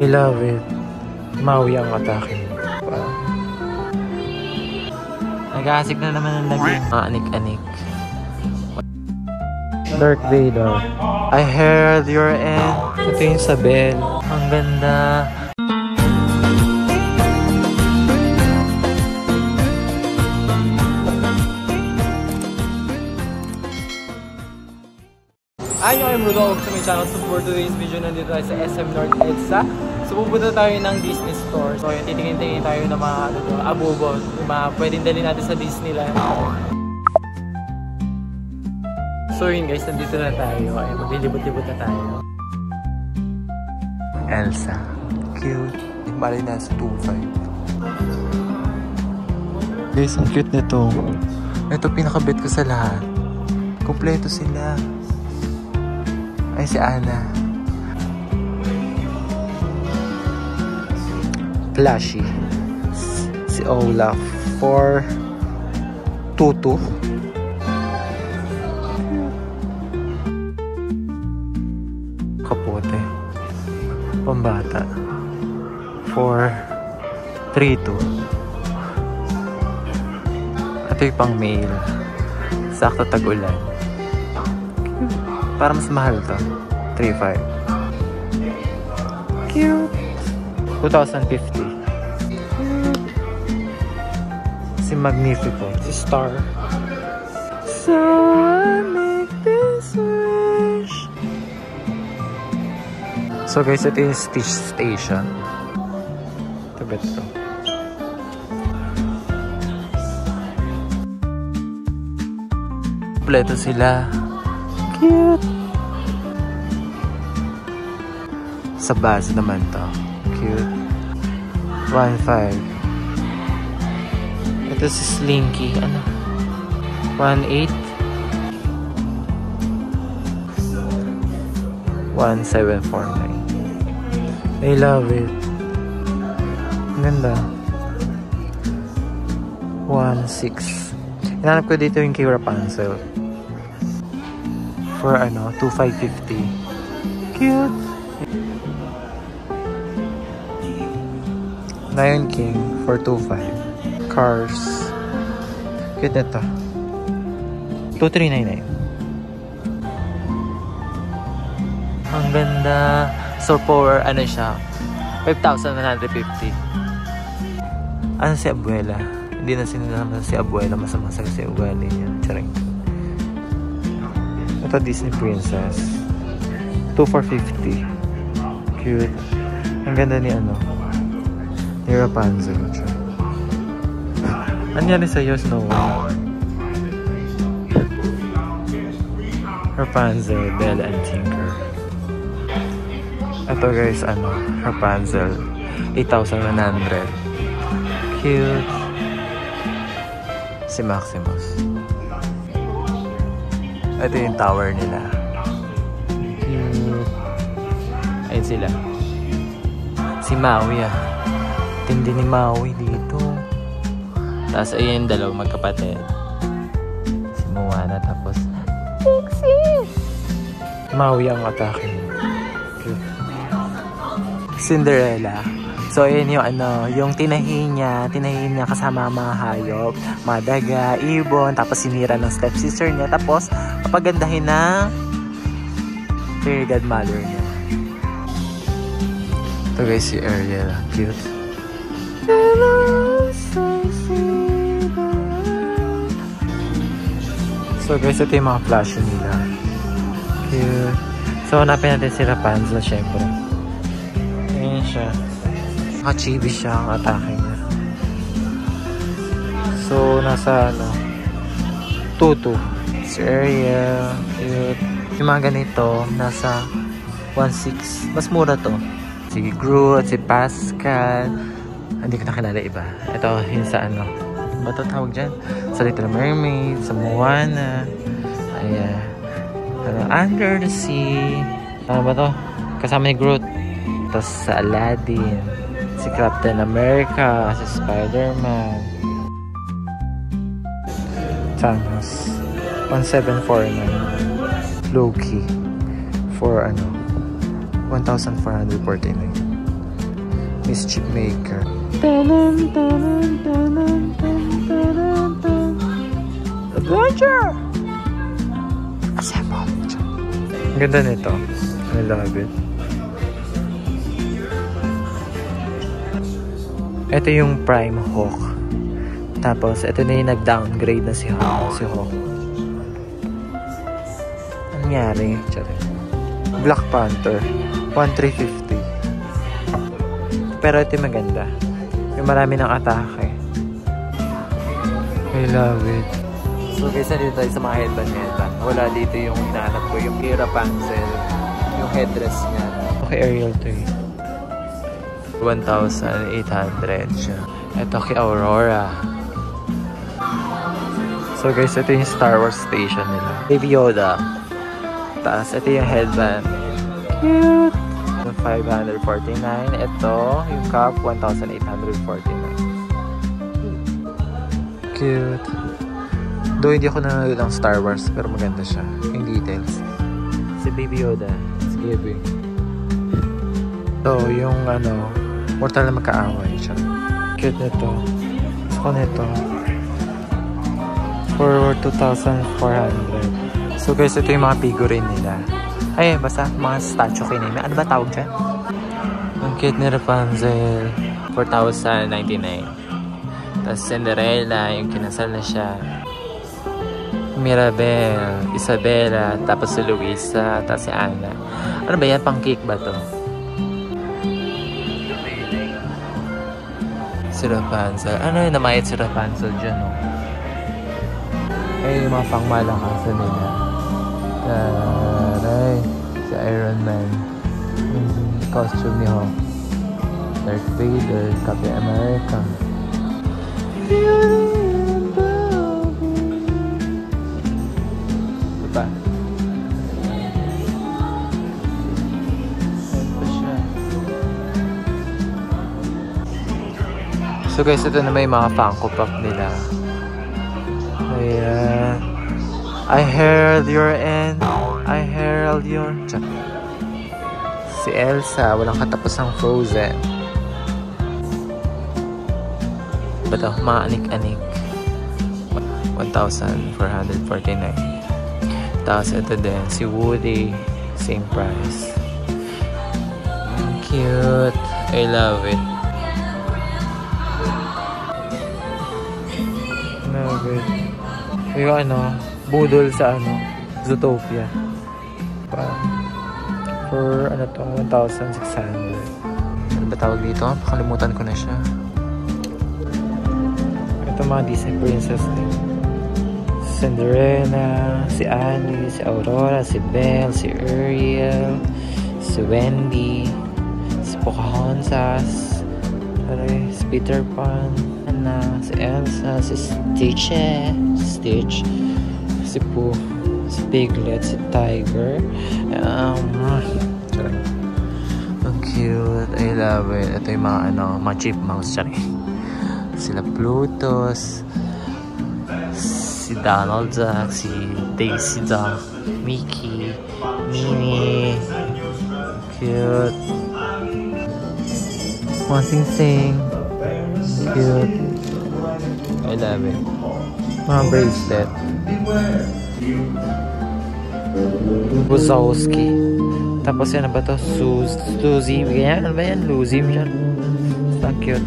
I love it. Maui ang atake mo. Nag-aasik na naman ang lagi. Anik-anik. Darth Vader. I heard your end. Ito yung Sabel. Ang ganda. Hi, I'm Rudo. Welcome to my channel. So for today's video, nandito tayo sa SM North EDSA. So pupunta tayo ng Disney store. So yun, titingin-tingin tayo ng mga abubo. Yung mga pwedeng dalhin natin sa Disneyland. So yun guys, nandito na tayo. Ay, maglilibot-libot na tayo. Elsa. Cute. Yung bali nasa 2.5. Guys, ang cute nito. Ito pinakabit ko sa lahat. Kompleto sila. Ay, si Anna. Plushy. Si Olaf. For Tutu. Kapote. Pambata. For 3-2. Ito yung pang male. Sakto tag-ulan. Para mas mahal to. 3.5. Cute. 2,050. Si Magnifico. Si Star. So I make this wish. So guys, ito yung Stitch Station. Ito ba ito? Kompleto sila. Cute. Sa base naman to. Cute. 1.5. Ito si Slinky. Ano? 1.8. 1.749. I love it. Ganda. 1.6. Hinanap ko dito yung kay Rapunzel. For ano, 2,550. Cute. Lion King for 2.5. Cars. Cute nito. 2,399. Ang ganda. So for ano siya, 5,150. Ano si Abuela? Hindi na sinunod si Abuela. Masama sa si Abuela niya. Charing. Ito Disney Princess. 2,450. Cute. Ang ganda ni ano. Ni Rapunzel. Anyari sa'yo, Snow White? Rapunzel, Belle and Tinker. Ito guys, ano, Rapunzel. 8,100. Cute. Si Maximus. Ito yung tower nila. Cute. Ayun sila. Si Maui ah. Tindi ni Maui dito. Tapos ayun yung dalawang magkapatid. Si Moana tapos Pixie. Maui ang atake. Cinderella. So ayun yung ano, yung tinahin niya kasama ang mga hayop, mga daga, ibon, tapos sinira ng stepsister niya, tapos papagandahin ng fairy godmother niya. Ito guys si Ariel. Cute. So guys, ito yung mga flash nila. Cute. So hanapin natin si Rapunzel syempre. Ayan siya. Naka-chibi siya ang atake niya. So nasa ano, Tutu. Si Ariel. Cute. Yung mga ganito nasa 1.6. Mas mura to. Si Groot, si Pascal. Hindi ko nakilala iba. Ito yung sa ano. Ba ito tawag dyan? Sa Little Mermaid, sa Moana. Ayan. Under the Sea. Ano ba to? Kasama ni Groot. Tapos sa Aladdin. Si Captain America. Si Spider-Man. Thanos. 1,749. Loki. For ano? 1,449. Mischief Maker. Adventure! Assemble! Ang ganda nito. I love it. Ito yung Prime Hawk. Tapos, ito na yung nag-downgrade na si Hawk. Ano nangyari? Black Panther. 1,350. Pero ito yung maganda. Yung marami ng atake. I love it. So guys, nandito tayo sa mga headband. Wala dito yung hinahanap ko. Yung Kira Pancel. Yung headdress niya. Okay, Ariel to eh. 1,800 siya. Ito kay Aurora. So guys, ito yung Star Wars station nila. Baby Yoda. Tapos ito yung headband. Cute! 549. Ito, yung cup, 1,849. Cute. Though hindi ako nanonood ng Star Wars, pero maganda siya. Yung details. Si Baby Yoda. It's giving. So, yung mortal na magkaaway siya. Cute nito. Gusto ko nito. For 2,400. So guys, ito yung mga figurine nila. Ay, basta mga statue kiname. Ano ba tawag dyan? Ang cute ni Rapunzel. 4,099. Tapos Cinderella, yung kinasal na siya. Mirabel, Isabella, tapos si Luisa, tapos si Anna. Ano ba yan? Pang cake ba to? Si Rapunzel. Ano yung namayat si Rapunzel dyan, no? Ay, yung mga pangmalakasan nila. Taray, si Iron Man. Yung costume ni Hawk. Darth Vader, Captain America. Diba? Ayan pa siya. So guys, ito na may mga Funko Pop nila. Ayan. I herald your end. I herald your... Si Elsa, walang katapusang Frozen. Ba't ako maanik-anik? 1,449. Tapos ito din, si Woody, same price. Cute. I love it. Love it. Yung budol sa Zootopia. For 1,600. Ano ba tawag dito? Pakalimutan ko na siya. Ito mga Disney princess din. Cinderella, si Annie, si Aurora, si Belle, si Ariel, si Wendy, si Pocahontas, si Peter Pan, Anna, si Elsa, si Stitch, si Pooh, si Piglet, si Tiger. Ang cute. I love it. Ito yung mga chipmunks. Sila Plutos, si Donald Duck, si Daisy Duck, Mickey, Minnie. Cute. Sing Sing. Cute. I love it. Mga bracelet. Wazowski. Tapos yan ba to? Suzy. Ganyan. Ano ba yan? Lucy. So cute.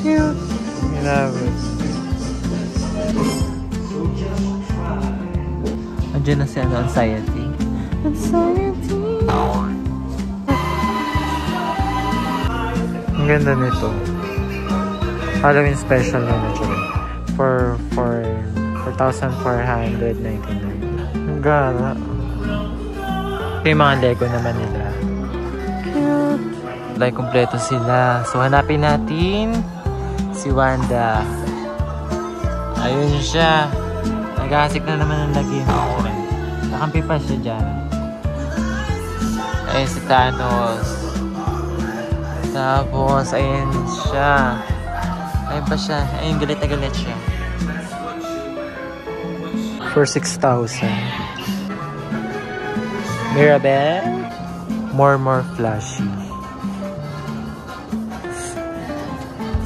Cute. I love it. Andiyan na si Anxiety. Anxiety. Ang ganda nito. Halloween special na natural. For 4,499. Ang gala. Yung mga Lego naman nila. Cute. Like, kompleto sila. So, hanapin natin si Wanda. Ayun siya. Nag-aasik na naman ang lagim. Nakampi pa siya dyan. Ayun si Thanos. Tapos, ayun siya. Ayun pa siya. Ayun, galit na galit siya. For 6,000. Mirabel. More flashy.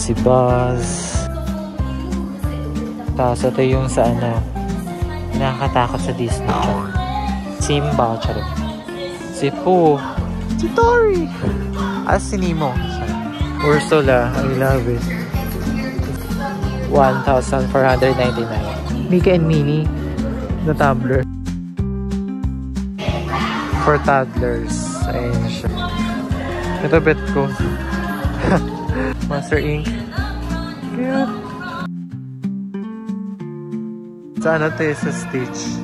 Si Buzz. Tapos ito yung sa ano, nakakatakot sa Disney. Simba, charot. Si Pooh. Si Tori. Si Nemo. Ursula, I love it. 1,499. Mickey and Minnie na tumbler. For toddlers. Ayan siya. Ito bet ko. Monster Inc. Cute. Sa ano to sa Stitch.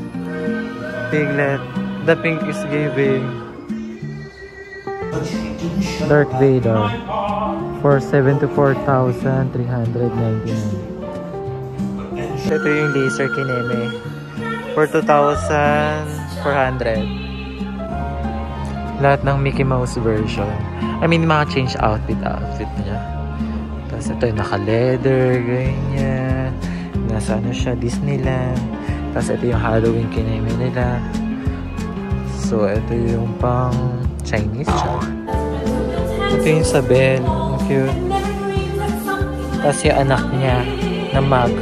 Piglet. The pink is giving. Darth Vader. For 74,399. Ito yung laser kineme. For 2,400. Lahat ng Mickey Mouse version. I mean, mga change outfit niya. Tapos ito yung naka-leather, ganyan. Nasa ano siya, Disneyland. Tapos ito yung Halloween kineme nila. So, ito yung pang Chinese siya. Ito yung Isabel. Cute. Tapos yung anak niya na Mag.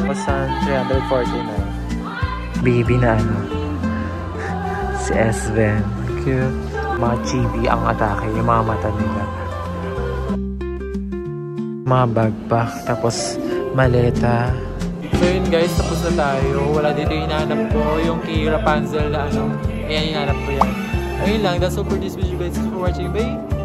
349. Baby na ano. Si Sven. Cute. Mga chibi ang atake. Yung mga mata nila. Mga backpack. Tapos maleta. So yun guys, tapos na tayo. Wala dito yung hinahanap ko. Yung kay Rapunzel na ano. Ayan, hinahanap ko yan. Ayun lang. That's all for this video guys. Thanks for watching. Bye!